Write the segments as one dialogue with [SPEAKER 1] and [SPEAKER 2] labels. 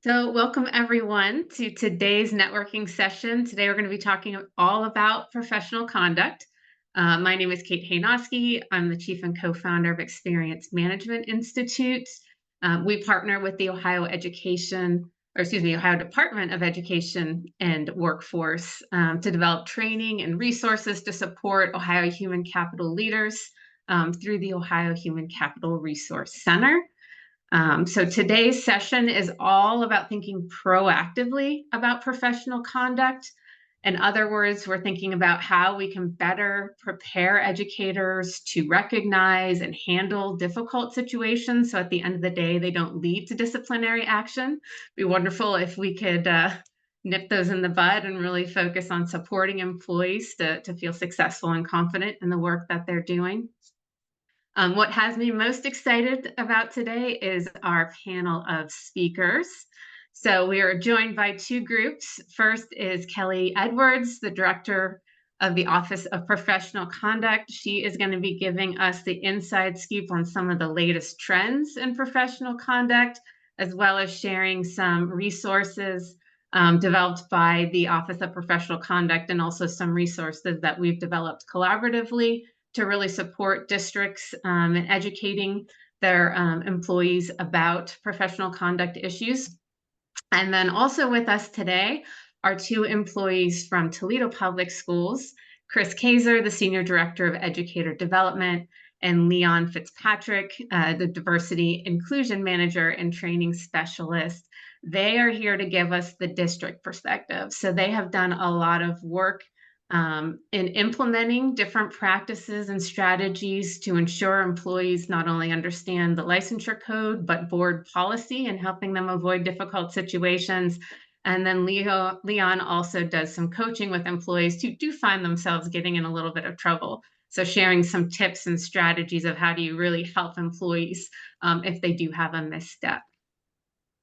[SPEAKER 1] So, welcome everyone to today's networking session. Today, we're going to be talking all about professional conduct. My name is Kate Haynoski. I'm the chief and co-founder of Experience Management Institute. We partner with the Ohio Department of Education and Workforce to develop training and resources to support Ohio human capital leaders through the Ohio Human Capital Resource Center. So today's session is all about thinking proactively about professional conduct. In other words, we're thinking about how we can better prepare educators to recognize and handle difficult situations. So at the end of the day, they don't lead to disciplinary action. It'd be wonderful if we could nip those in the bud and really focus on supporting employees to feel successful and confident in the work that they're doing. What has me most excited about today is our panel of speakers. So we are joined by two groups. First is Kelly Edwards, the director of the Office of Professional Conduct. She is going to be giving us the inside scoop on some of the latest trends in professional conduct, as well as sharing some resources developed by the Office of Professional Conduct, and also some resources that we've developed collaboratively to really support districts in educating their employees about professional conduct issues. And then also with us today are two employees from Toledo Public Schools, Chris Kaiser, the Senior Director of Educator Development, and Leon Fitzpatrick, the Diversity Inclusion Manager and Training Specialist. They are here to give us the district perspective. So they have done a lot of work in implementing different practices and strategies to ensure employees not only understand the licensure code, but board policy and helping them avoid difficult situations. And then Leon also does some coaching with employees who do find themselves getting in a little bit of trouble. So sharing some tips and strategies of how do you really help employees if they do have a misstep.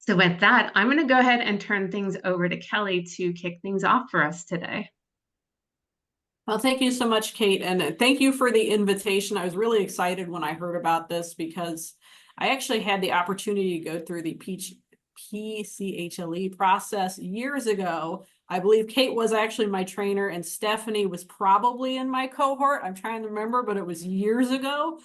[SPEAKER 1] So with that, I'm going to go ahead and turn things over to Kelly to kick things off for us today.
[SPEAKER 2] Well, thank you so much, Kate, and thank you for the invitation. I was really excited when I heard about this because I actually had the opportunity to go through the PCHLE process years ago. I believe Kate was actually my trainer and Stephanie was probably in my cohort. I'm trying to remember, but it was years ago.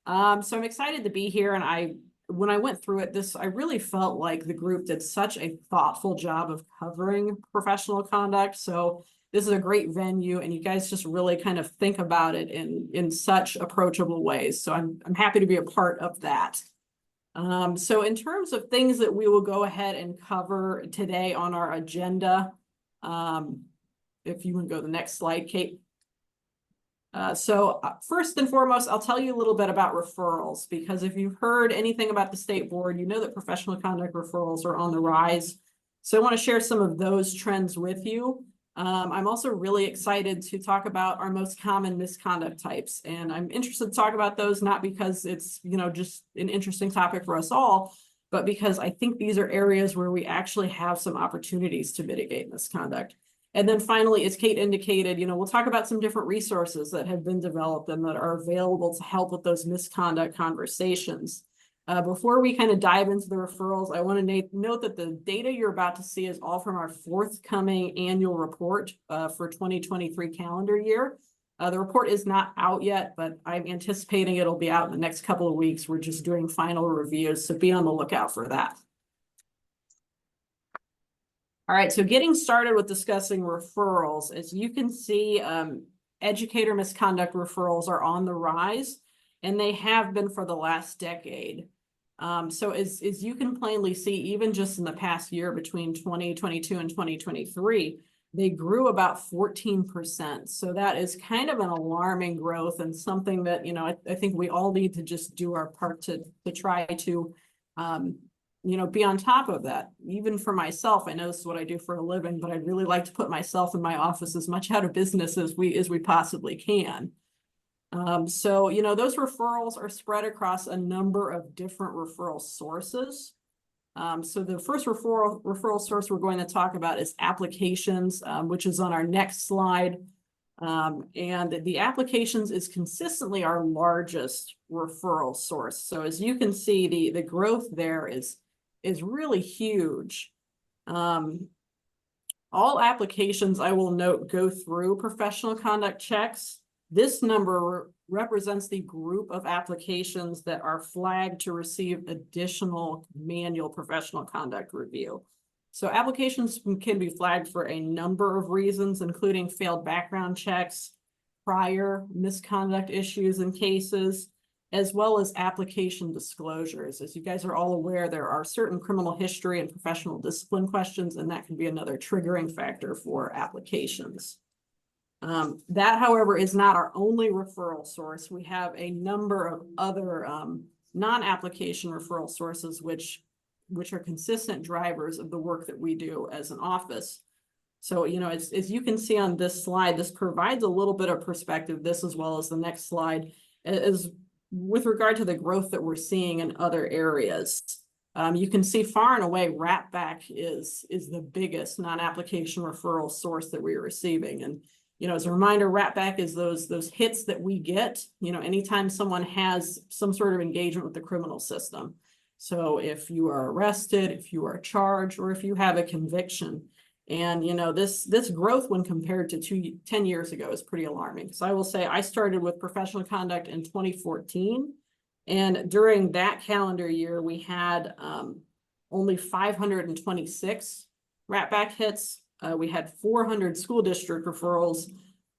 [SPEAKER 2] So I'm excited to be here. And when I went through it, I really felt like the group did such a thoughtful job of covering professional conduct. So this is a great venue, and you guys just really kind of think about it in such approachable ways. So I'm happy to be a part of that. So in terms of things that we will go ahead and cover today on our agenda, if you want to go to the next slide, Kate. So first and foremost, I'll tell you a little bit about referrals, because if you've heard anything about the state board, you know that professional conduct referrals are on the rise. So I want to share some of those trends with you. I'm also really excited to talk about our most common misconduct types. And I'm interested to talk about those, not because it's, just an interesting topic for us all, but because I think these are areas where we actually have some opportunities to mitigate misconduct. And then finally, as Kate indicated, we'll talk about some different resources that have been developed and that are available to help with those misconduct conversations. Before we kind of dive into the referrals, I want to note that the data you're about to see is all from our forthcoming annual report for 2023 calendar year. The report is not out yet, but I'm anticipating it'll be out in the next couple of weeks. We're just doing final reviews, so be on the lookout for that. All right, so getting started with discussing referrals, as you can see, educator misconduct referrals are on the rise, and they have been for the last decade. So as you can plainly see, even just in the past year between 2022 and 2023, they grew about 14%. So that is kind of an alarming growth, and something that, I think we all need to just do our part to try to, be on top of that. Even for myself, I know this is what I do for a living, but I'd really like to put myself and my office as much out of business as we possibly can. So, those referrals are spread across a number of different referral sources. So the first referral source we're going to talk about is applications, which is on our next slide. And the applications is consistently our largest referral source. So as you can see, the growth there is really huge. All applications, I will note, go through professional conduct checks. This number represents the group of applications that are flagged to receive additional manual professional conduct review. So applications can be flagged for a number of reasons, including failed background checks, prior misconduct issues and cases, as well as application disclosures. As you guys are all aware, there are certain criminal history and professional discipline questions, and that can be another triggering factor for applications. That, however, is not our only referral source. We have a number of other non-application referral sources, which are consistent drivers of the work that we do as an office. So, you know, as you can see on this slide, this provides a little bit of perspective, this as well as the next slide, as with regard to the growth that we're seeing in other areas. You can see far and away, RAPBAC is the biggest non-application referral source that we're receiving. And, you know, as a reminder, RAPBAC is those hits that we get, you know, anytime someone has some sort of engagement with the criminal system. So if you are arrested, if you are charged, or if you have a conviction. And, you know, this growth when compared to 10 years ago is pretty alarming. So I will say I started with professional conduct in 2014. And during that calendar year, we had only 526 RAPBAC hits. We had 400 school district referrals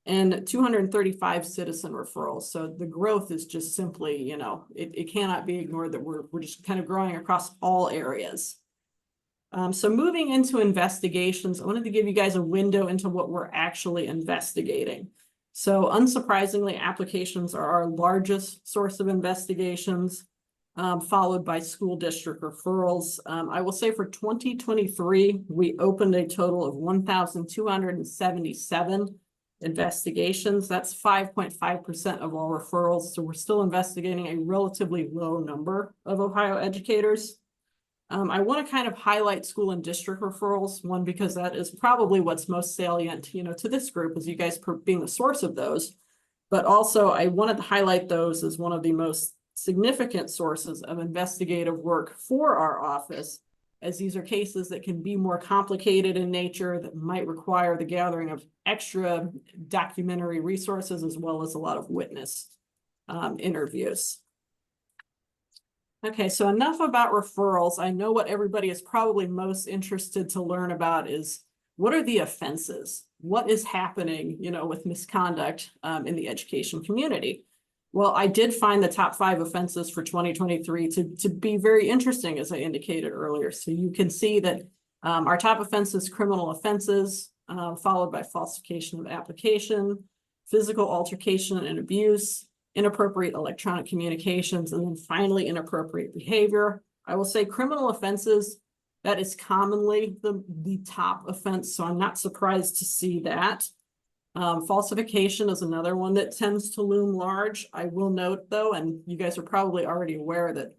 [SPEAKER 2] and 235 citizen referrals. So the growth is just simply, you know, it cannot be ignored that we're just kind of growing across all areas. So moving into investigations, I wanted to give you guys a window into what we're actually investigating. So unsurprisingly, applications are our largest source of investigations, followed by school district referrals. I will say for 2023, we opened a total of 1,277 investigations. That's 5.5% of all referrals. So we're still investigating a relatively low number of Ohio educators. I want to kind of highlight school and district referrals, one, because that is probably what's most salient, you know, to this group, as you guys being the source of those. But also I wanted to highlight those as one of the most significant sources of investigative work for our office, as these are cases that can be more complicated in nature, that might require the gathering of extra documentary resources, as well as a lot of witness interviews. Okay, so enough about referrals. I know what everybody is probably most interested to learn about is what are the offenses? What is happening, you know, with misconduct in the education community? Well, I did find the top 5 offenses for 2023 to be very interesting, as I indicated earlier. So you can see that our top offenses, criminal offenses, followed by falsification of application, physical altercation and abuse, inappropriate electronic communications, and then finally inappropriate behavior. I will say criminal offenses, that is commonly the top offense, so I'm not surprised to see that. Falsification is another one that tends to loom large. I will note though, and you guys are probably already aware, that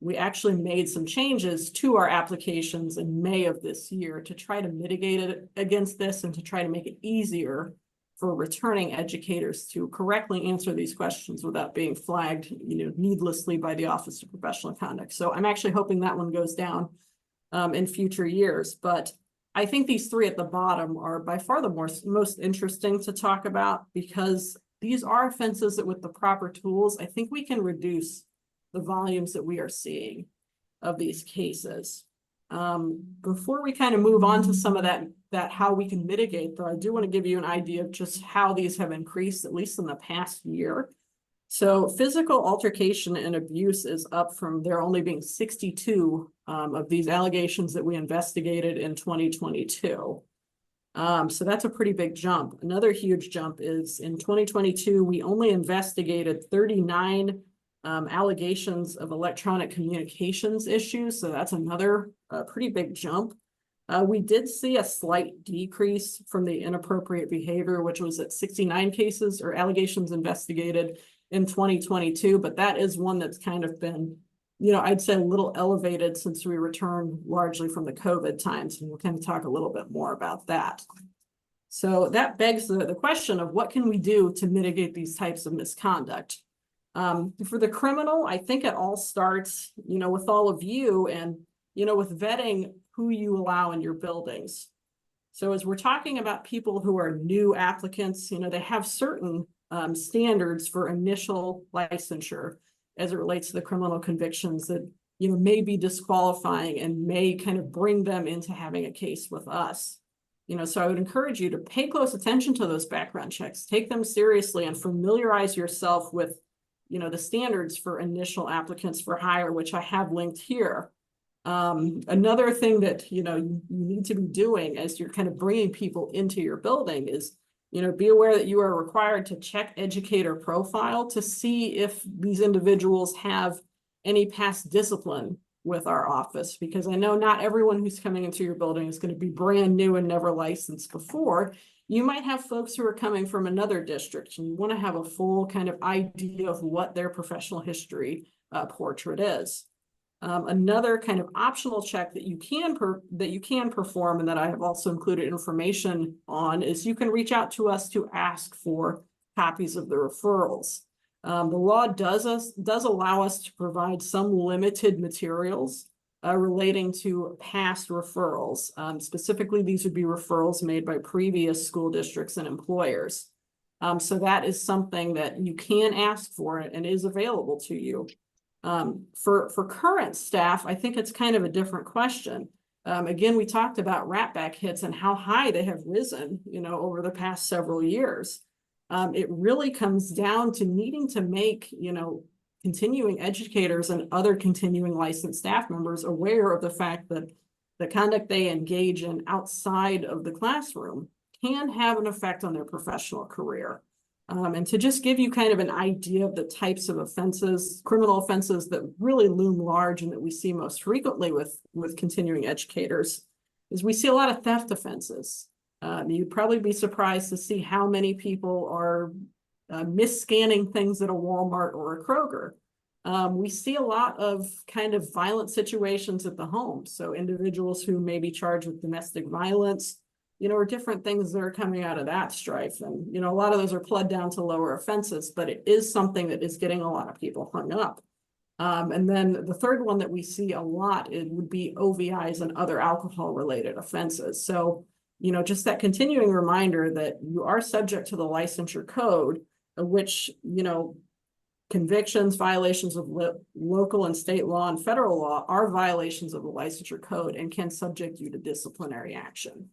[SPEAKER 2] we actually made some changes to our applications in May of this year to try to mitigate it against this and to try to make it easier for returning educators to correctly answer these questions without being flagged, you know, needlessly by the Office of Professional Conduct. So I'm actually hoping that one goes down in future years. But I think these 3 at the bottom are by far the most interesting to talk about, because these are offenses that with the proper tools, I think we can reduce the volumes that we are seeing of these cases. Before we kind of move on to some of that how we can mitigate, though, I do want to give you an idea of just how these have increased, at least in the past year. So physical altercation and abuse is up from there only being 62 of these allegations that we investigated in 2022. So that's a pretty big jump. Another huge jump is in 2022, we only investigated 39 allegations of electronic communications issues. So that's another pretty big jump. We did see a slight decrease from the inappropriate behavior, which was at 69 cases or allegations investigated in 2022, but that is one that's kind of been, you know, I'd say a little elevated since we returned largely from the COVID times, and we'll kind of talk a little bit more about that. So that begs the question of what can we do to mitigate these types of misconduct? For the criminal, I think it all starts, you know, with all of you and, you know, with vetting who you allow in your buildings. So as we're talking about people who are new applicants, they have certain standards for initial licensure as it relates to the criminal convictions that, may be disqualifying and may kind of bring them into having a case with us. So I would encourage you to pay close attention to those background checks, take them seriously, and familiarize yourself with, the standards for initial applicants for hire, which I have linked here. Another thing that, you need to be doing as you're kind of bringing people into your building is, be aware that you are required to check educator profile to see if these individuals have any past discipline with our office, because I know not everyone who's coming into your building is going to be brand new and never licensed before. You might have folks who are coming from another district, and you want to have a full kind of idea of what their professional history portrait is. Another kind of optional check that you can perform, and that I have also included information on, is you can reach out to us to ask for copies of the referrals. The law does allow us to provide some limited materials relating to past referrals. Specifically, these would be referrals made by previous school districts and employers. So that is something that you can ask for and is available to you. For current staff, I think it's kind of a different question. Again, we talked about ratback hits and how high they have risen, over the past several years. It really comes down to needing to make, continuing educators and other continuing licensed staff members aware of the fact that the conduct they engage in outside of the classroom can have an effect on their professional career. And to just give you kind of an idea of the types of offenses, criminal offenses that really loom large and that we see most frequently with continuing educators, is we see a lot of theft offenses. You'd probably be surprised to see how many people are mis-scanning things at a Walmart or a Kroger. We see a lot of kind of violent situations at the home. So individuals who may be charged with domestic violence, or different things that are coming out of that strife. And, a lot of those are pled down to lower offenses, but it is something that is getting a lot of people hung up. And then the third one that we see a lot, it would be OVIs and other alcohol-related offenses. So, just that continuing reminder that you are subject to the licensure code, which, convictions, violations of local and state law and federal law are violations of the licensure code and can subject you to disciplinary action.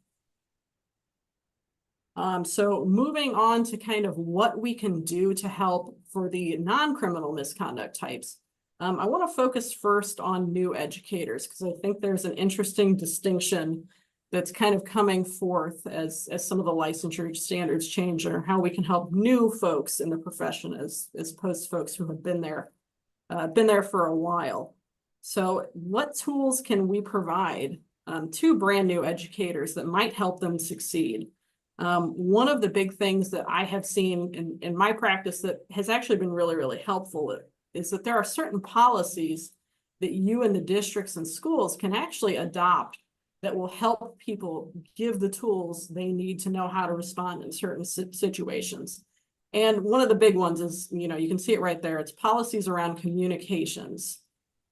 [SPEAKER 2] So moving on to kind of what we can do to help for the non-criminal misconduct types. I want to focus first on new educators, because I think there's an interesting distinction that's kind of coming forth as some of the licensure standards change, or how we can help new folks in the profession as opposed to folks who have been there for a while. So what tools can we provide to brand new educators that might help them succeed? One of the big things that I have seen in my practice that has actually been really, really helpful is that there are certain policies that you and the districts and schools can actually adopt that will help people give the tools they need to know how to respond in certain situations. And one of the big ones is, you can see it right there. It's policies around communications.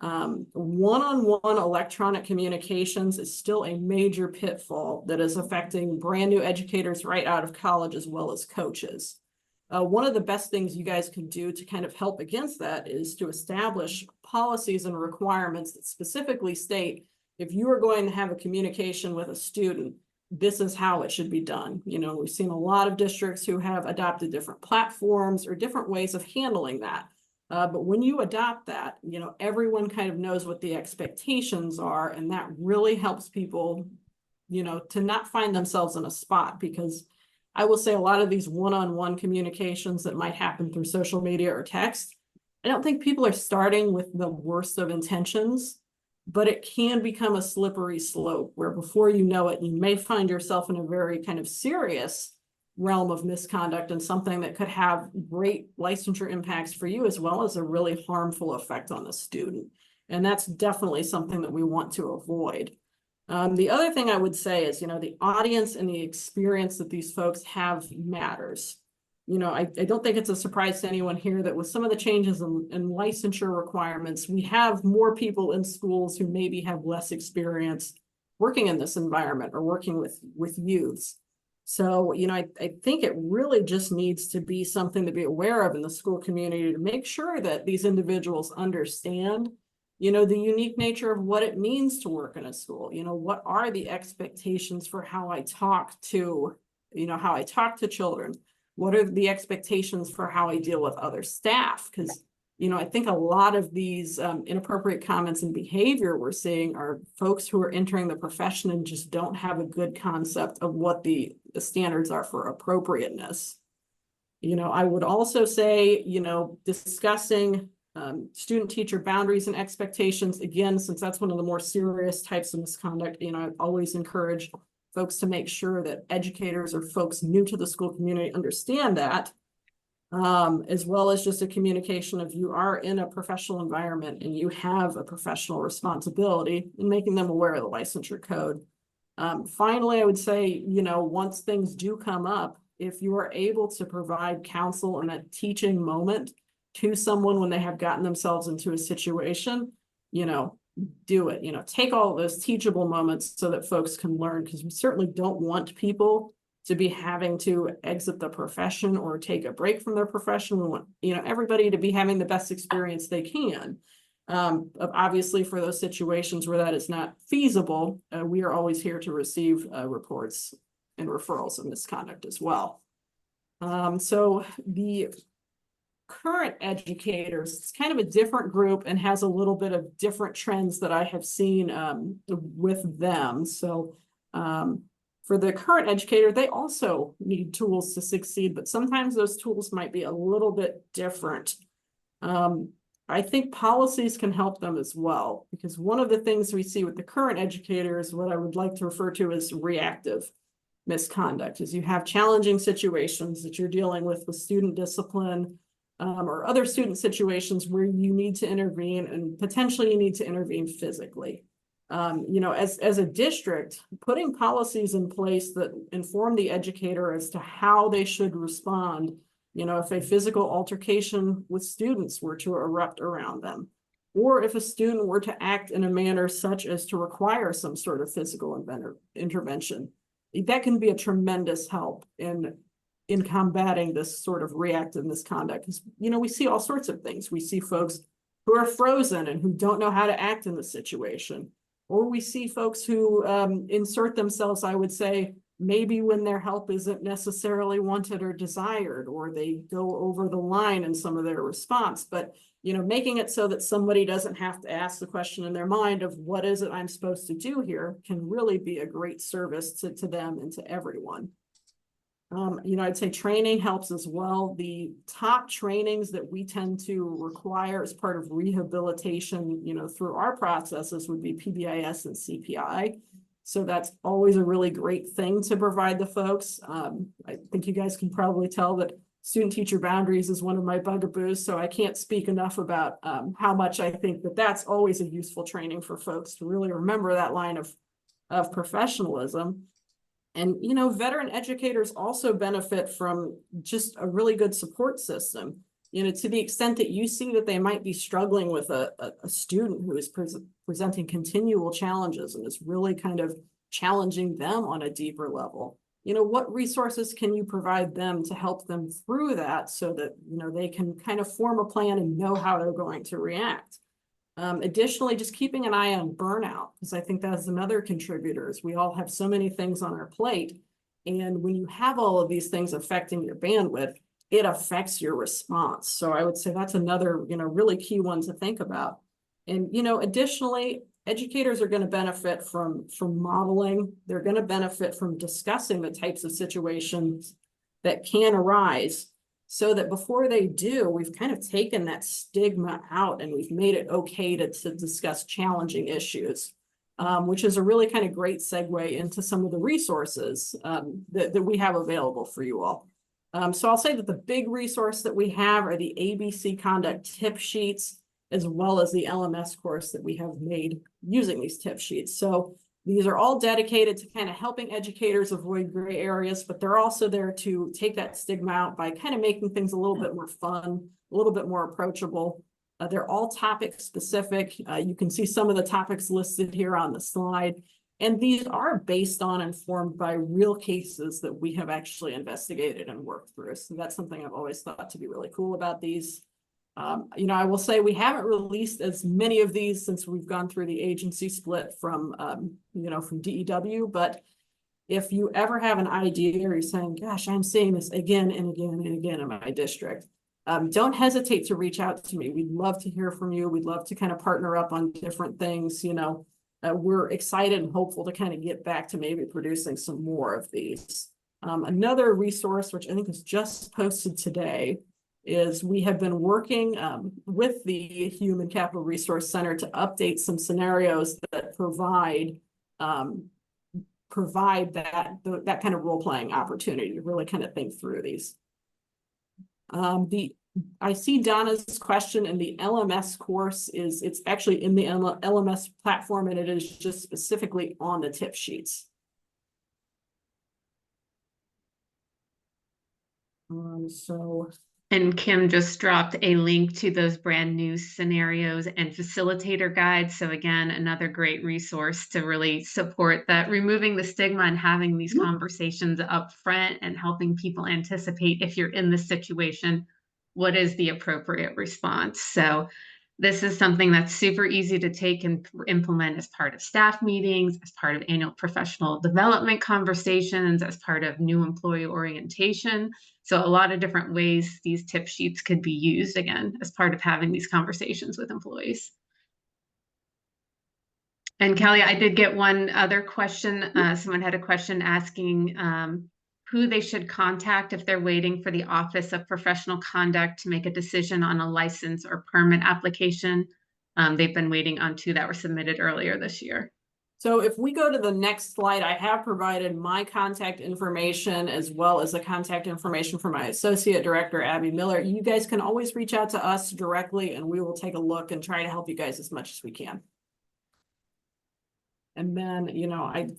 [SPEAKER 2] One-on-one electronic communications is still a major pitfall that is affecting brand new educators right out of college, as well as coaches. One of the best things you guys can do to kind of help against that is to establish policies and requirements that specifically state, if you are going to have a communication with a student, this is how it should be done. We've seen a lot of districts who have adopted different platforms or different ways of handling that. But when you adopt that, everyone kind of knows what the expectations are, and that really helps people, to not find themselves in a spot. Because I will say a lot of these one-on-one communications that might happen through social media or text, I don't think people are starting with the worst of intentions, but it can become a slippery slope where before you know it, you may find yourself in a very kind of serious realm of misconduct and something that could have great licensure impacts for you, as well as a really harmful effect on the student. And that's definitely something that we want to avoid. The other thing I would say is, the audience and the experience that these folks have matters. I don't think it's a surprise to anyone here that with some of the changes in licensure requirements, we have more people in schools who maybe have less experience working in this environment or working with youths. So, I think it really just needs to be something to be aware of in the school community to make sure that these individuals understand, the unique nature of what it means to work in a school. What are the expectations for how I talk to, children? What are the expectations for how I deal with other staff? Because I think a lot of these inappropriate comments and behavior we're seeing are folks who are entering the profession and just don't have a good concept of what the standards are for appropriateness. I would also say, discussing student-teacher boundaries and expectations, again, since that's one of the more serious types of misconduct, I always encourage folks to make sure that educators or folks new to the school community understand that. As well as just a communication of you are in a professional environment and you have a professional responsibility in making them aware of the licensure code. Finally, I would say, once things do come up, if you are able to provide counsel in a teaching moment to someone when they have gotten themselves into a situation, do it, take all of those teachable moments so that folks can learn, because we certainly don't want people to be having to exit the profession or take a break from their profession. We want, everybody to be having the best experience they can. Obviously, for those situations where that is not feasible, we are always here to receive reports and referrals of misconduct as well. So the current educators, it's kind of a different group and has a little bit of different trends that I have seen with them. So for the current educator, they also need tools to succeed, but sometimes those tools might be a little bit different. I think policies can help them as well, because one of the things we see with the current educator is what I would like to refer to as reactive misconduct, is you have challenging situations that you're dealing with student discipline or other student situations where you need to intervene, and potentially you need to intervene physically. As a district, putting policies in place that inform the educator as to how they should respond, if a physical altercation with students were to erupt around them, or if a student were to act in a manner such as to require some sort of physical intervention, that can be a tremendous help in combating this sort of reactive misconduct. Because, we see all sorts of things. We see folks who are frozen and who don't know how to act in the situation. Or we see folks who insert themselves, I would say, maybe when their help isn't necessarily wanted or desired, or they go over the line in some of their response. But, making it so that somebody doesn't have to ask the question in their mind of what is it I'm supposed to do here can really be a great service to them and to everyone. I'd say training helps as well. The top trainings that we tend to require as part of rehabilitation, through our processes would be PBIS and CPI. So that's always a really great thing to provide the folks. I think you guys can probably tell that student-teacher boundaries is one of my bugaboos, so I can't speak enough about how much I think that that's always a useful training for folks to really remember that line of professionalism. And, veteran educators also benefit from just a really good support system, to the extent that you see that they might be struggling with a student who is presenting continual challenges and is really kind of challenging them on a deeper level. What resources can you provide them to help them through that so that, they can kind of form a plan and know how they're going to react. Additionally, just keeping an eye on burnout, because I think that's another contributor. We all have so many things on our plate. And when you have all of these things affecting your bandwidth, it affects your response. So I would say that's another, really key one to think about. And, additionally, educators are going to benefit from modeling. They're going to benefit from discussing the types of situations that can arise, so that before they do, we've kind of taken that stigma out and we've made it okay to discuss challenging issues, which is a really kind of great segue into some of the resources that we have available for you all. So I'll say that the big resource that we have are the ABC conduct tip sheets, as well as the LMS course that we have made using these tip sheets. So these are all dedicated to kind of helping educators avoid gray areas, but they're also there to take that stigma out by kind of making things a little bit more fun, a little bit more approachable. They're all topic specific. You can see some of the topics listed here on the slide. And these are based on and informed by real cases that we have actually investigated and worked through. So that's something I've always thought to be really cool about these. I will say we haven't released as many of these since we've gone through the agency split from DEW, but if you ever have an idea or you're saying, gosh, I'm seeing this again and again and again in my district, don't hesitate to reach out to me. We'd love to hear from you. We'd love to kind of partner up on different things. We're excited and hopeful to kind of get back to maybe producing some more of these. Another resource, which I think is just posted today, is we have been working with the Human Capital Resource Center to update some scenarios that provide that kind of role-playing opportunity to really kind of think through these. I see Donna's question in the LMS course it's actually in the LMS platform, and it is just specifically on the tip sheets.
[SPEAKER 1] And Kim just dropped a link to those brand new scenarios and facilitator guides. So again, another great resource to really support that, removing the stigma and having these conversations up front and helping people anticipate, if you're in this situation, what is the appropriate response. So this is something that's super easy to take and implement as part of staff meetings, as part of annual professional development conversations, as part of new employee orientation. So a lot of different ways these tip sheets could be used, again, as part of having these conversations with employees. And Kelly, I did get one other question. Someone had a question asking who they should contact if they're waiting for the Office of Professional Conduct to make a decision on a license or permit application. They've been waiting on two that were submitted earlier this year.
[SPEAKER 2] So if we go to the next slide, I have provided my contact information as well as the contact information for my associate director, Abby Miller. You guys can always reach out to us directly and we will take a look and try to help you guys as much as we can. And then,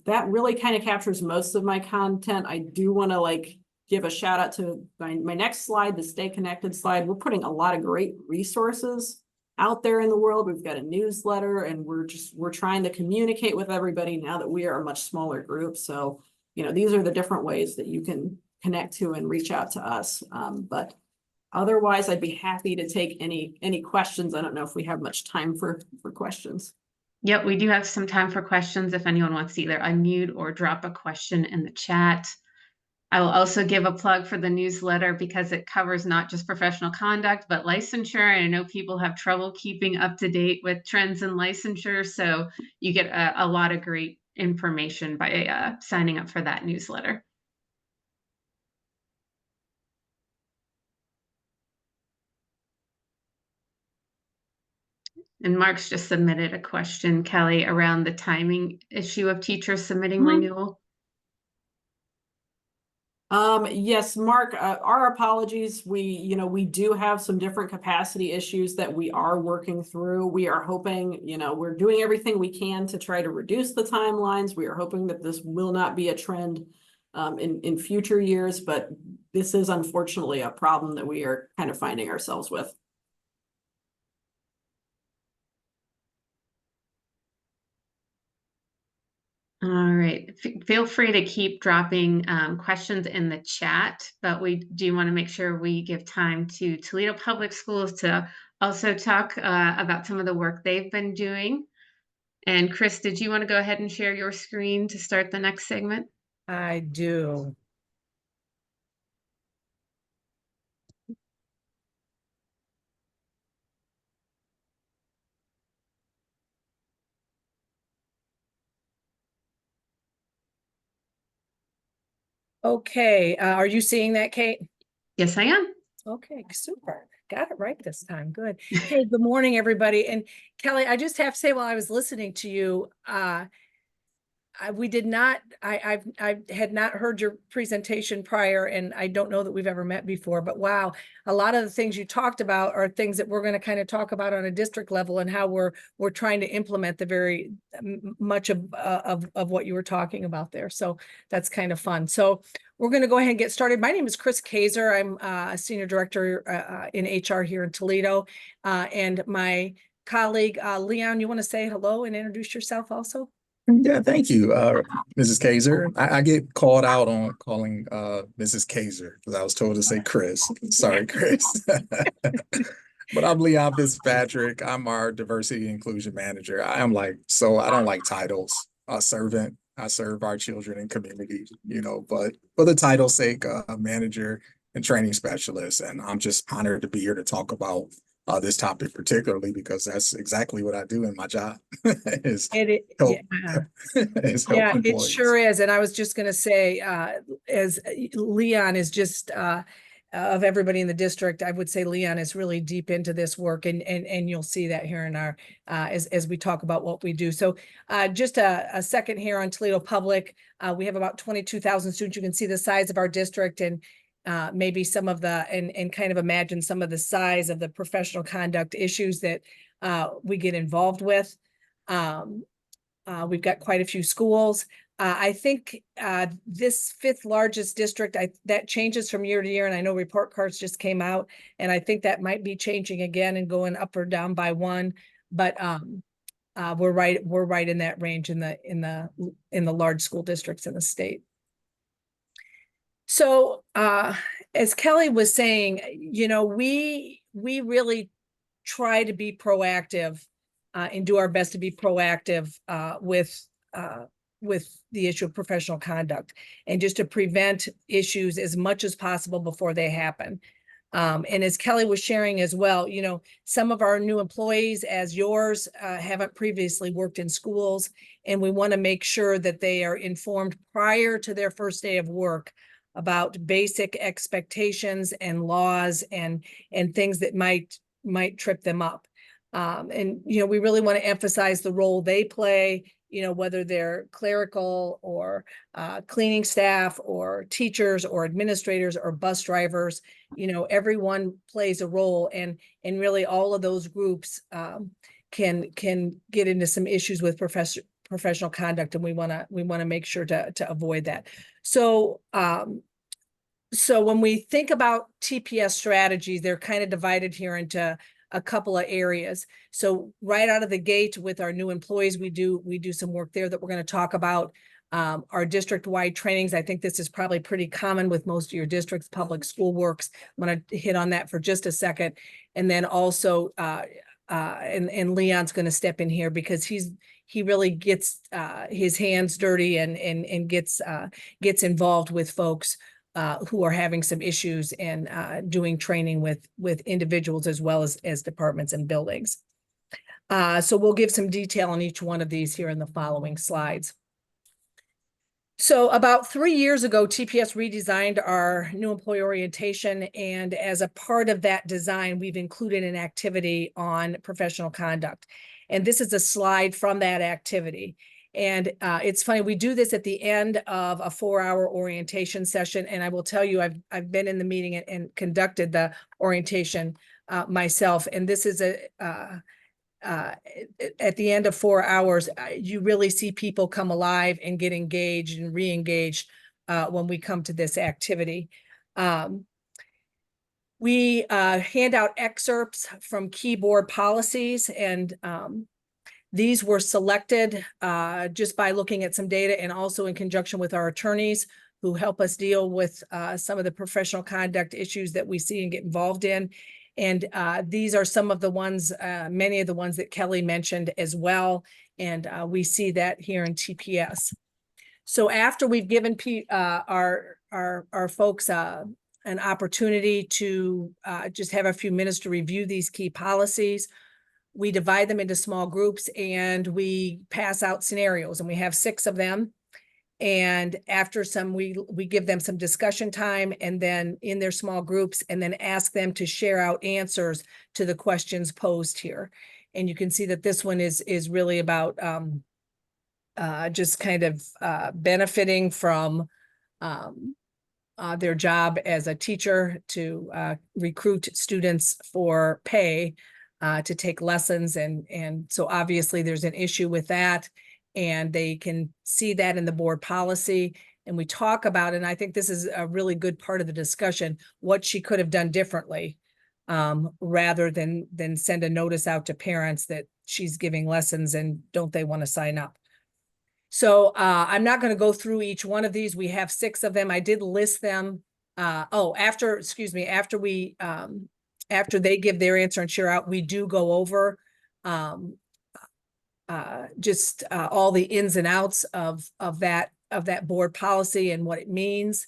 [SPEAKER 2] that really kind of captures most of my content. I do want to give a shout out to my next slide, the Stay Connected slide. We're putting a lot of great resources out there in the world. We've got a newsletter and we're trying to communicate with everybody now that we are a much smaller group. So, these are the different ways that you can connect to and reach out to us. But otherwise, I'd be happy to take any questions. I don't know if we have much time for questions.
[SPEAKER 1] Yep, we do have some time for questions if anyone wants to either unmute or drop a question in the chat. I will also give a plug for the newsletter because it covers not just professional conduct, but licensure. And I know people have trouble keeping up to date with trends in licensure. So you get a lot of great information by signing up for that newsletter. And Mark's just submitted a question, Kelly, around the timing issue of teachers submitting renewal.
[SPEAKER 2] Yes, Mark, our apologies. We do have some different capacity issues that we are working through. We are hoping, we're doing everything we can to try to reduce the timelines. We are hoping that this will not be a trend in future years, but this is unfortunately a problem that we are kind of finding ourselves with.
[SPEAKER 1] All right, feel free to keep dropping questions in the chat, but we do want to make sure we give time to Toledo Public Schools to also talk about some of the work they've been doing. And Chris, did you want to go ahead and share your screen to start the next segment?
[SPEAKER 3] I do. Okay, are you seeing that, Kate?
[SPEAKER 1] Yes, I am.
[SPEAKER 3] Okay, super. Got it right this time. Good. Hey, good morning, everybody. And Kelly, I just have to say, while I was listening to you, I had not heard your presentation prior, and I don't know that we've ever met before, but wow, a lot of the things you talked about are things that we're going to kind of talk about on a district level and how we're trying to implement the very much of what you were talking about there. So that's kind of fun. So we're going to go ahead and get started. My name is Chris Kaiser. I'm a senior director in HR here in Toledo, and my colleague, Leon, you want to say hello and introduce yourself also?
[SPEAKER 4] Yeah, thank you, Mrs. Kaiser. I get called out on calling Mrs. Kaiser because I was told to say Chris. Sorry, Chris. But I'm Leon Fitzpatrick. I'm our diversity inclusion manager. I don't like titles. A servant. I serve our children and community, but for the title's sake, manager and training specialist. And I'm just honored to be here to talk about this topic, particularly because that's exactly what I do in my job is help,
[SPEAKER 3] Yeah.
[SPEAKER 4] is help
[SPEAKER 3] Yeah, it
[SPEAKER 4] employees.
[SPEAKER 3] sure is. And I was just going to say, as Leon is just of everybody in the district, I would say Leon is really deep into this work, and you'll see that here in our as we talk about what we do. So just a second here on Toledo Public, we have about 22,000 students. You can see the size of our district, and maybe some of the and kind of imagine some of the size of the professional conduct issues that we get involved with. We've got quite a few schools. I think this fifth largest district, that changes from year to year, and I know report cards just came out, and I think that might be changing again and going up or down by one. But we're right in that range in the large school districts in the state. So as Kelly was saying, we really try to be proactive and do our best to be proactive with the issue of professional conduct, and just to prevent issues as much as possible before they happen. And as Kelly was sharing as well, some of our new employees, as yours, haven't previously worked in schools, and we want to make sure that they are informed prior to their first day of work about basic expectations and laws and things that might trip them up. And we really want to emphasize the role they play, whether they're clerical or cleaning staff or teachers or administrators or bus drivers. Everyone plays a role, and really all of those groups can get into some issues with professional conduct, and we want to make sure to avoid that. So so when we think about TPS strategies, they're kind of divided here into a couple of areas. So right out of the gate with our new employees, we do some work there that we're going to talk about. Our district-wide trainings, I think this is probably pretty common with most of your districts. Public School Works, I'm going to hit on that for just a second. And then also, and Leon's going to step in here because he really gets his hands dirty and gets involved with folks who are having some issues and doing training with individuals as well as departments and buildings. So we'll give some detail on each one of these here in the following slides. So about 3 years ago, TPS redesigned our new employee orientation, and as a part of that design, we've included an activity on professional conduct. And this is a slide from that activity. And it's funny, we do this at the end of a 4-hour orientation session. And I will tell you, I've been in the meeting and conducted the orientation myself. And this is at the end of 4 hours, you really see people come alive and get engaged and re-engaged when we come to this activity. We hand out excerpts from key board policies, and these were selected just by looking at some data, and also in conjunction with our attorneys who help us deal with some of the professional conduct issues that we see and get involved in. And these are some of the ones, many of the ones that Kelly mentioned as well. And we see that here in TPS. So after we've given our folks an opportunity to just have a few minutes to review these key policies, we divide them into small groups and we pass out scenarios, and we have 6 of them. And after some, we give them some discussion time, and then in their small groups, and then ask them to share out answers to the questions posed here. And you can see that this one is really about just kind of benefiting from their job as a teacher to recruit students for pay to take lessons. And so obviously there's an issue with that. And they can see that in the board policy. And we talk about, and I think this is a really good part of the discussion, what she could have done differently, rather than send a notice out to parents that she's giving lessons and don't they want to sign up. So I'm not going to go through each one of these. We have 6 of them. I did list them. After they give their answer and share out, we do go over just all the ins and outs of that board policy and what it means.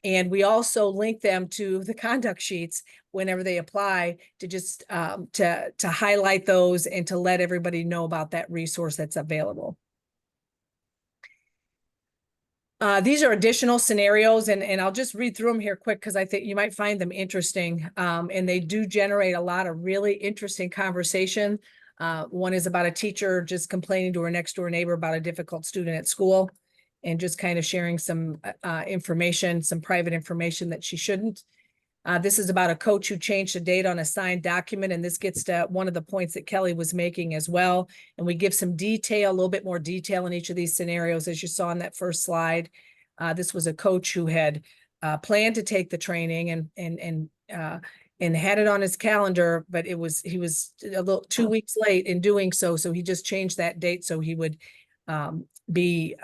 [SPEAKER 3] And we also link them to the conduct sheets whenever they apply, to just to highlight those and to let everybody know about that resource that's available. These are additional scenarios, and I'll just read through them here quick because I think you might find them interesting. And they do generate a lot of really interesting conversation. One is about a teacher just complaining to her next door neighbor about a difficult student at school, and just kind of sharing some information, some private information that she shouldn't. This is about a coach who changed the date on a signed document, and this gets to one of the points that Kelly was making as well. And we give some detail, a little bit more detail in each of these scenarios, as you saw in that first slide. This was a coach who had planned to take the training and had it on his calendar, but he was a little 2 weeks late in doing so. So he just changed that date so he would be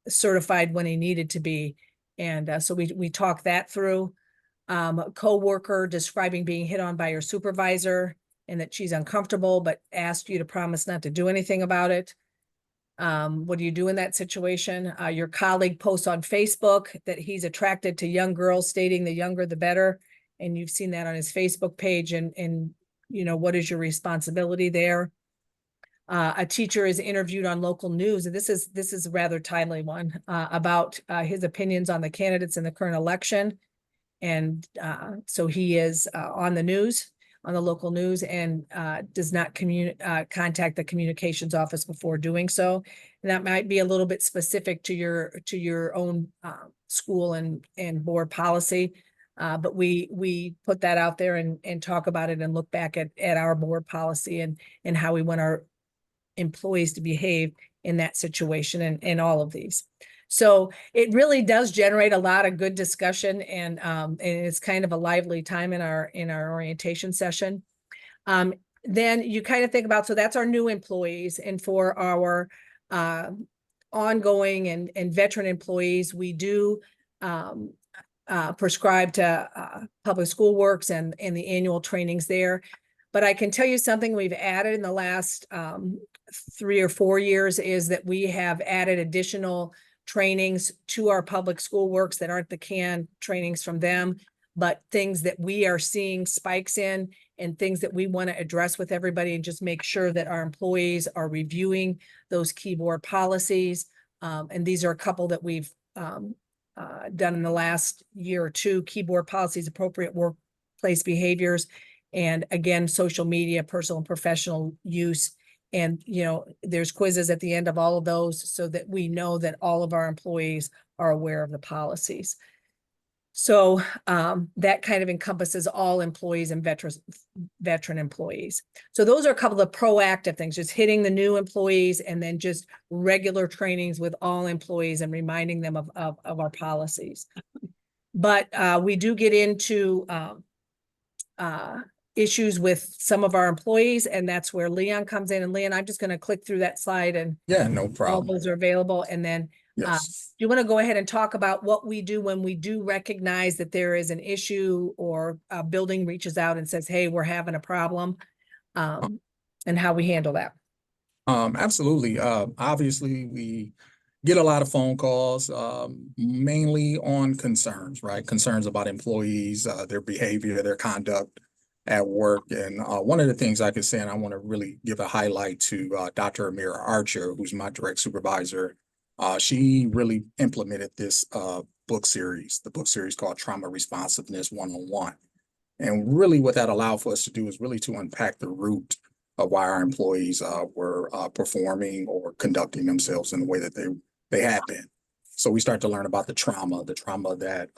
[SPEAKER 3] certified when he needed to be. And so we talked that through. A co-worker describing being hit on by her supervisor and that she's uncomfortable, but asked you to promise not to do anything about it. What do you do in that situation? Your colleague posts on Facebook that he's attracted to young girls, stating the younger the better. And you've seen that on his Facebook page, and you know, what is your responsibility there? A teacher is interviewed on local news, and this is a rather timely one, about his opinions on the candidates in the current election. And so he is on the news, on the local news, and does not contact the communications office before doing so. And that might be a little bit specific to your own school and board policy. But we put that out there and talk about it and look back at our board policy and how we want our employees to behave in that situation and all of these. So it really does generate a lot of good discussion, and it's kind of a lively time in our orientation session. Then you kind of think about, so that's our new employees, and for our ongoing and veteran employees, we do prescribe to Public School Works and the annual trainings there. But I can tell you something we've added in the last 3 or 4 years is that we have added additional trainings to our Public School Works that aren't the CAN trainings from them, but things that we are seeing spikes in and things that we want to address with everybody, and just make sure that our employees are reviewing those keyboard policies. And these are a couple that we've done in the last year or two: keyboard policies, appropriate workplace behaviors, and again, social media, personal and professional use. And, you know, there's quizzes at the end of all of those so that we know that all of our employees are aware of the policies. So that kind of encompasses all employees and veteran employees. So those are a couple of proactive things, just hitting the new employees, and then just regular trainings with all employees and reminding them of our policies. But we do get into issues with some of our employees, and that's where Leon comes in. And Leon, I'm just going to click through that slide, and
[SPEAKER 4] Yeah, no
[SPEAKER 3] all
[SPEAKER 4] problem.
[SPEAKER 3] those are available. And then
[SPEAKER 4] Yes.
[SPEAKER 3] you want to go ahead and talk about what we do when we do recognize that there is an issue, or a building reaches out and says, hey, we're having a problem, and how we handle that.
[SPEAKER 4] Absolutely. Obviously, we get a lot of phone calls, mainly on concerns, right? Concerns about employees, their behavior, their conduct at work. And one of the things I could say, and I want to really give a highlight to Dr. Amira Archer, who's my direct supervisor. She really implemented this the book series called Trauma Responsiveness 101. And really what that allowed for us to do is really to unpack the root of why our employees were performing or conducting themselves in the way that they had been. So we start to learn about the trauma that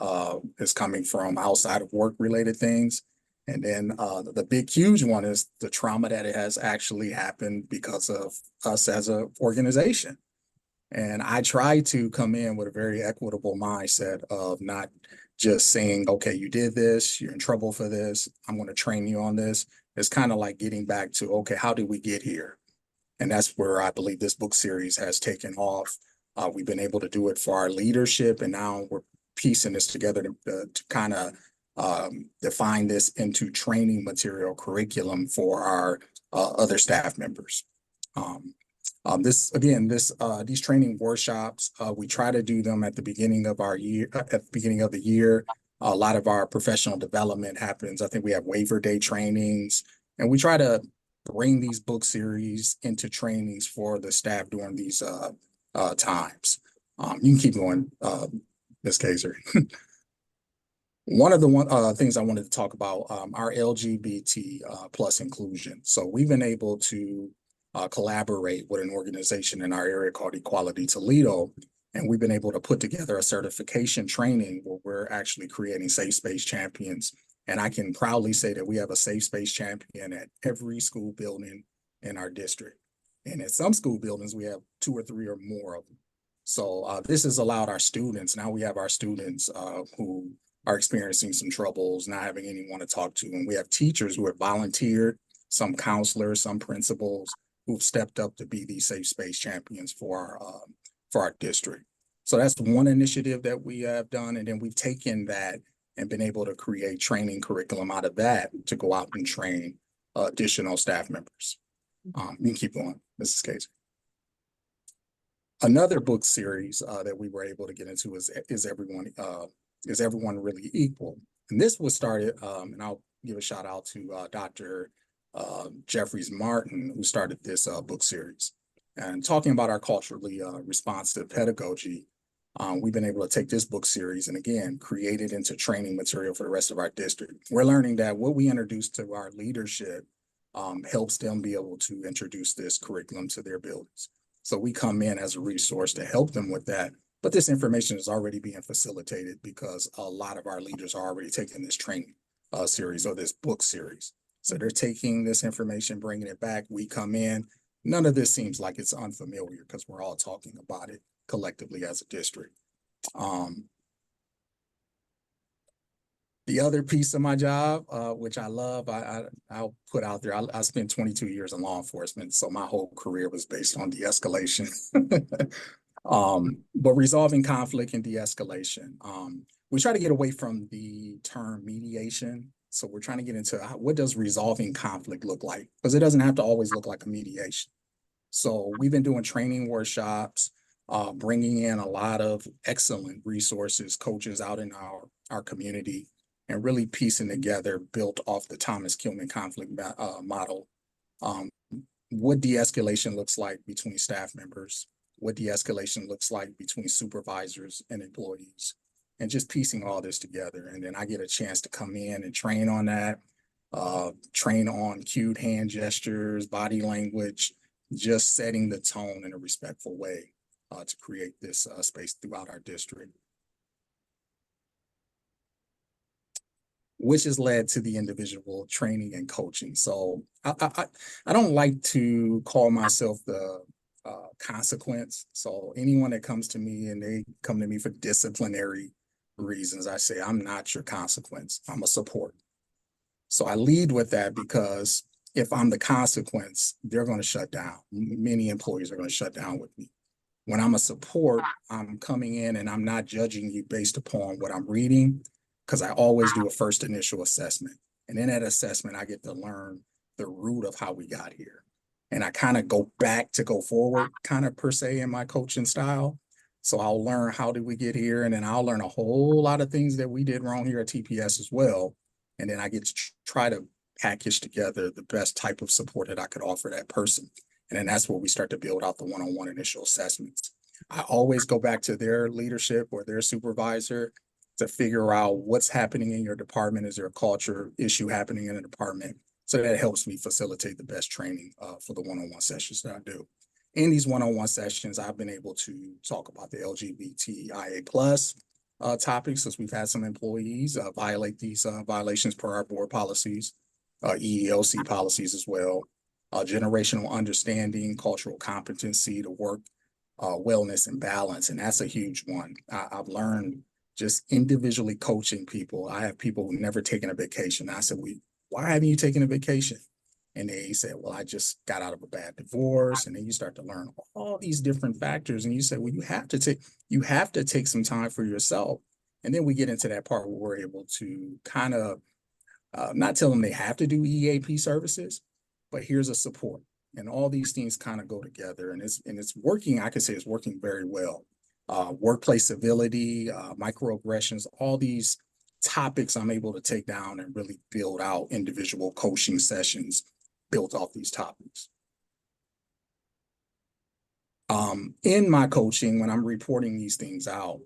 [SPEAKER 4] is coming from outside of work-related things. And then the big, huge one is the trauma that it has actually happened because of us as an organization. And I try to come in with a very equitable mindset of not just saying, okay, you did this, you're in trouble for this, I'm going to train you on this. It's kind of like getting back to, okay, how did we get here? And that's where I believe this book series has taken off. We've been able to do it for our leadership, and now we're piecing this together to kind of define this into training material curriculum for our other staff members. These training workshops, we try to do them at the beginning of our year, at the beginning of the year. A lot of our professional development happens. I think we have waiver day trainings, and we try to bring these book series into trainings for the staff during these times. You can keep going, Ms. Kaiser. One of the things I wanted to talk about, our LGBT plus inclusion. So we've been able to collaborate with an organization in our area called Equality Toledo, and we've been able to put together a certification training where we're actually creating safe space champions. And I can proudly say that we have a safe space champion at every school building in our district. And at some school buildings, we have 2 or 3 or more of them. So this has allowed our students, now we have our students who are experiencing some troubles, not having anyone to talk to. And we have teachers who have volunteered, some counselors, some principals who've stepped up to be these safe space champions for our district. So that's one initiative that we have done. And then we've taken that and been able to create training curriculum out of that to go out and train additional staff members. You can keep going, Mrs. Kaiser. Another book series that we were able to get into is Everyone Really Equal? And this was started, and I'll give a shout out to Dr. Jeffries Martin, who started this book series. And talking about our culturally responsive pedagogy, we've been able to take this book series and again, create it into training material for the rest of our district. We're learning that what we introduce to our leadership helps them be able to introduce this curriculum to their buildings. So we come in as a resource to help them with that. But this information is already being facilitated because a lot of our leaders are already taking this training series or this book series. So they're taking this information, bringing it back. We come in. None of this seems like it's unfamiliar because we're all talking about it collectively as a district. The other piece of my job, which I love, I'll put out there, I spent 22 years in law enforcement, so my whole career was based on de-escalation. But resolving conflict and de-escalation, we try to get away from the term mediation. So we're trying to get into what does resolving conflict look like? Because it doesn't have to always look like a mediation. So we've been doing training workshops, bringing in a lot of excellent resources, coaches out in our community, and really piecing together, built off the Thomas Kilman conflict model, what de-escalation looks like between staff members, what de-escalation looks like between supervisors and employees, and just piecing all this together. And then I get a chance to come in and train on that, train on cued hand gestures, body language, just setting the tone in a respectful way to create this space throughout our district, which has led to the individual training and coaching. So I don't like to call myself the consequence. So anyone that comes to me and they come to me for disciplinary reasons, I say, I'm not your consequence, I'm a support. So I lead with that because if I'm the consequence, they're going to shut down. Many employees are going to shut down with me. When I'm a support, I'm coming in and I'm not judging you based upon what I'm reading, because I always do a first initial assessment. And in that assessment, I get to learn the root of how we got here. And I kind of go back to go forward, kind of per se in my coaching style. So I'll learn how did we get here, and then I'll learn a whole lot of things that we did wrong here at TPS as well. And then I get to try to package together the best type of support that I could offer that person. And then that's where we start to build out the one-on-one initial assessments. I always go back to their leadership or their supervisor to figure out what's happening in your department. Is there a culture issue happening in the department? So that helps me facilitate the best training for the one-on-one sessions that I do. In these one-on-one sessions, I've been able to talk about the LGBTIA plus topics, as we've had some employees violate these violations per our board policies, EEOC policies as well, generational understanding, cultural competency to work, wellness and balance. And that's a huge one. I've learned just individually coaching people. I have people who never taken a vacation. I said, why haven't you taken a vacation? and they said, well, I just got out of a bad divorce. And then you start to learn all these different factors. And you say, well, you have to take some time for yourself. And then we get into that part where we're able to kind of not tell them they have to do EAP services, but here's a support. And all these things kind of go together, and it's working. I could say it's working very well. Workplace civility, microaggressions, all these topics I'm able to take down and really build out individual coaching sessions built off these topics. In my coaching, when I'm reporting these things out,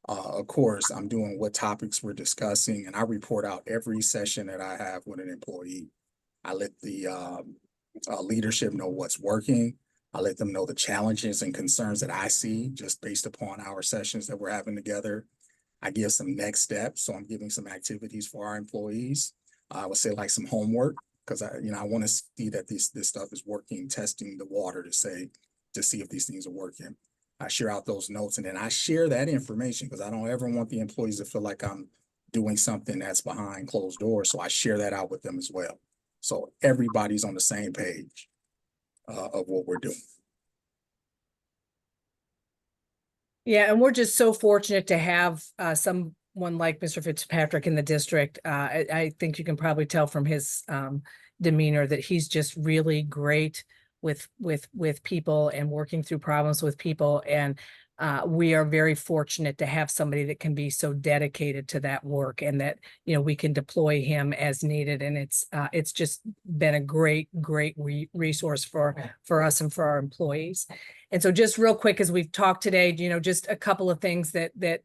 [SPEAKER 4] of course, I'm doing what topics we're discussing, and I report out every session that I have with an employee. I let the leadership know what's working. I let them know the challenges and concerns that I see just based upon our sessions that we're having together. I give some next steps. So I'm giving some activities for our employees. I would say like some homework, because I want to see that this stuff is working, testing the water to see if these things are working. I share out those notes, and then I share that information because I don't ever want the employees to feel like I'm doing something that's behind closed doors. So I share that out with them as well. So everybody's on the same page of what we're doing.
[SPEAKER 3] Yeah, and we're just so fortunate to have someone like Mr. Fitzpatrick in the district. I think you can probably tell from his demeanor that he's just really great with people and working through problems with people. And we are very fortunate to have somebody that can be so dedicated to that work, and that, we can deploy him as needed. And it's just been a great resource for us and for our employees. And so just real quick, as we've talked today, just a couple of things that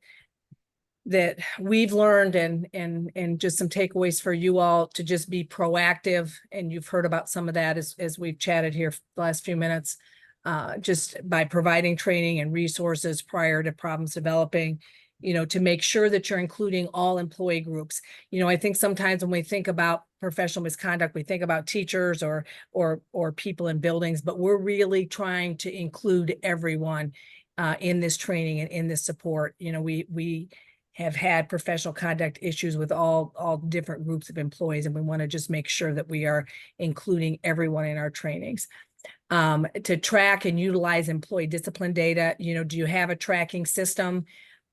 [SPEAKER 3] we've learned, and just some takeaways for you all to just be proactive. And you've heard about some of that as we've chatted here for the last few minutes, just by providing training and resources prior to problems developing, to make sure that you're including all employee groups. I think sometimes when we think about professional misconduct, we think about teachers or people in buildings, but we're really trying to include everyone in this training and in this support. We have had professional conduct issues with all different groups of employees, and we want to just make sure that we are including everyone in our trainings. To track and utilize employee discipline data, do you have a tracking system?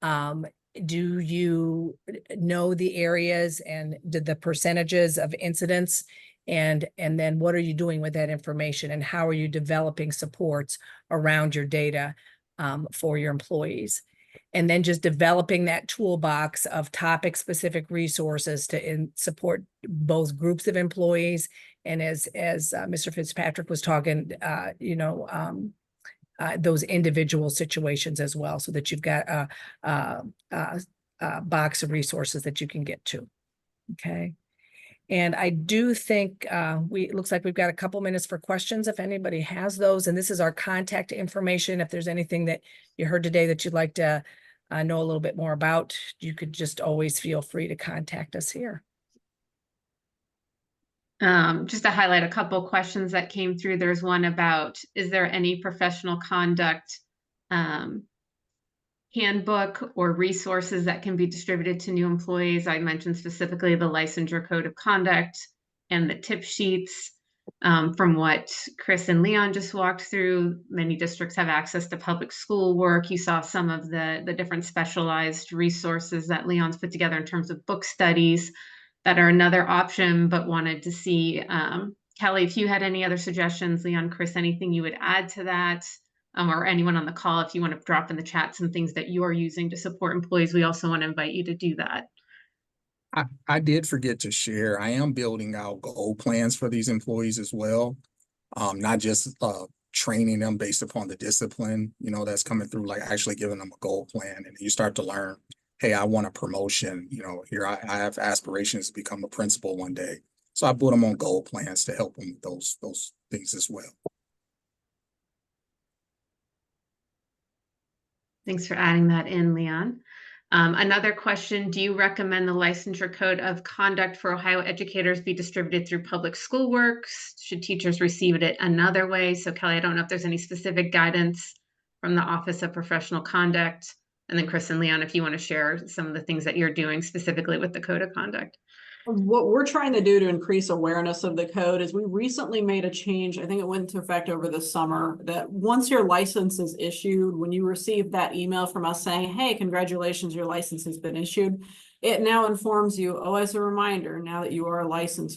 [SPEAKER 3] Do you know the areas and the percentages of incidents? And then what are you doing with that information, and how are you developing supports around your data for your employees? And then just developing that toolbox of topic specific resources to support both groups of employees. And as Mr. Fitzpatrick was talking, those individual situations as well, so that you've got a box of resources that you can get to. Okay. And I do think it looks like we've got a couple minutes for questions if anybody has those. And this is our contact information. If there's anything that you heard today that you'd like to know a little bit more about, you could just always feel free to contact us here.
[SPEAKER 1] Just to highlight a couple questions that came through. There's one about, is there any professional conduct handbook or resources that can be distributed to new employees? I mentioned specifically the licensure code of conduct and the tip sheets. From what Chris and Leon just walked through, many districts have access to public school work. You saw some of the different specialized resources that Leon's put together in terms of book studies that are another option, but wanted to see, Kelly, if you had any other suggestions, Leon, Chris, anything you would add to that, or anyone on the call, if you want to drop in the chat some things that you are using to support employees, we also want to invite you to do that.
[SPEAKER 4] I did forget to share, I am building out goal plans for these employees as well. Not just training them based upon the discipline, that's coming through, like actually giving them a goal plan. And you start to learn, hey, I want a promotion, here I have aspirations to become a principal one day. So I put them on goal plans to help them with those things as well.
[SPEAKER 1] Thanks for adding that in, Leon. Another question, do you recommend the licensure code of conduct for Ohio educators be distributed through public school works? Should teachers receive it another way? So Kelly, I don't know if there's any specific guidance from the Office of Professional Conduct. And then Chris and Leon, if you want to share some of the things that you're doing specifically with the code of conduct.
[SPEAKER 2] What we're trying to do to increase awareness of the code is we recently made a change. I think it went into effect over the summer that once your license is issued, when you receive that email from us saying, hey, congratulations, your license has been issued, it now informs you, oh, as a reminder, now that you are licensed,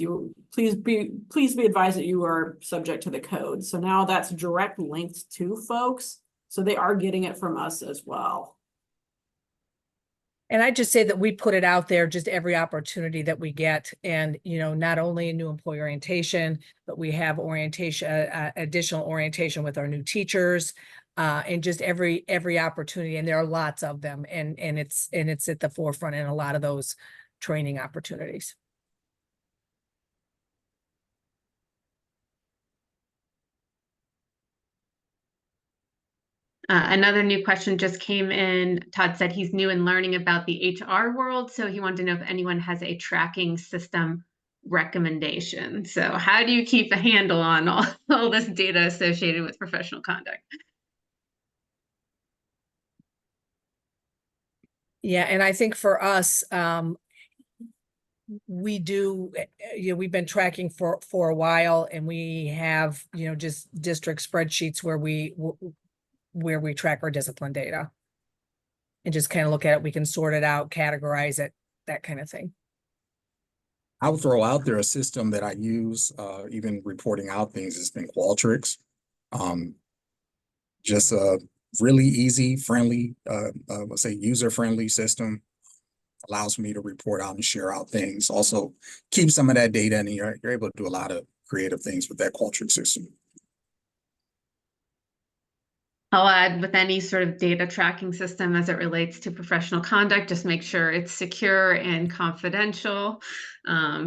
[SPEAKER 2] please be advised that you are subject to the code. So now that's direct linked to folks. So they are getting it from us as well.
[SPEAKER 3] And I just say that we put it out there just every opportunity that we get. And, you know, not only in new employee orientation, but we have orientation, additional orientation with our new teachers, and just every opportunity. And there are lots of them, and it's at the forefront in a lot of those training opportunities.
[SPEAKER 1] Another new question just came in. Todd said he's new in learning about the HR world, so he wanted to know if anyone has a tracking system recommendation. So how do you keep a handle on all this data associated with professional conduct?
[SPEAKER 3] Yeah, and I think for us, we do, you know, we've been tracking for a while, and we have, you know, just district spreadsheets where we track our discipline data and just kind of look at it. We can sort it out, categorize it, that kind of thing.
[SPEAKER 4] I'll throw out there a system that I use, even reporting out things, has been Qualtrics. Just a really easy, friendly, let's say user-friendly system. Allows me to report out and share out things. Also keep some of that data, and you're able to do a lot of creative things with that Qualtrics system.
[SPEAKER 1] I'll add, with any sort of data tracking system as it relates to professional conduct, just make sure it's secure and confidential,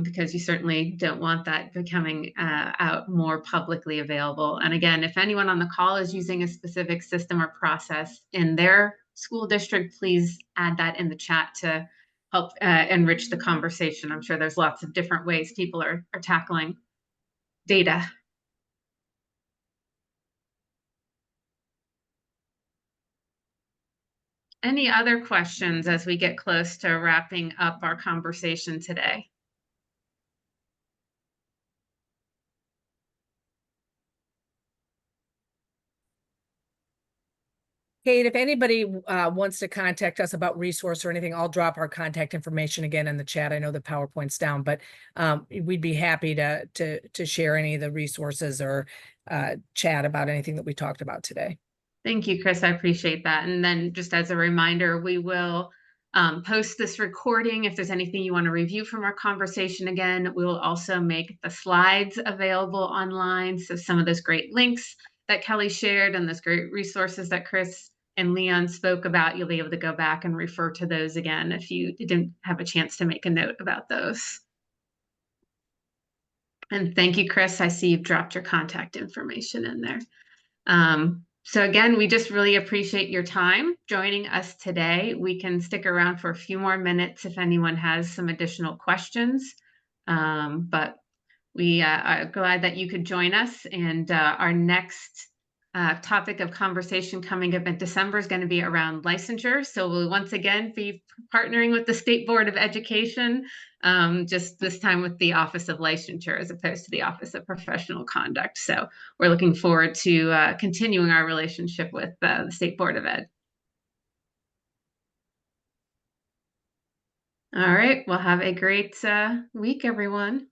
[SPEAKER 1] because you certainly don't want that becoming out more publicly available. And again, if anyone on the call is using a specific system or process in their school district, please add that in the chat to help enrich the conversation. I'm sure there's lots of different ways people are tackling data. Any other questions as we get close to wrapping up our conversation today?
[SPEAKER 3] Kate, if anybody wants to contact us about resource or anything, I'll drop our contact information again in the chat. I know the PowerPoint's down, but we'd be happy to share any of the resources or chat about anything that we talked about today.
[SPEAKER 1] Thank you, Chris. I appreciate that. And then just as a reminder, we will post this recording. If there's anything you want to review from our conversation again, we will also make the slides available online. So some of those great links that Kelly shared and those great resources that Chris and Leon spoke about, you'll be able to go back and refer to those again if you didn't have a chance to make a note about those. And thank you, Chris. I see you've dropped your contact information in there. So again, we just really appreciate your time joining us today. We can stick around for a few more minutes if anyone has some additional questions. But we are glad that you could join us. And our next topic of conversation coming up in December is going to be around licensure. So we'll once again be partnering with the State Board of Education, just this time with the Office of Licensure as opposed to the Office of Professional Conduct. So we're looking forward to continuing our relationship with the State Board of Ed. All right, well, have a great week, everyone.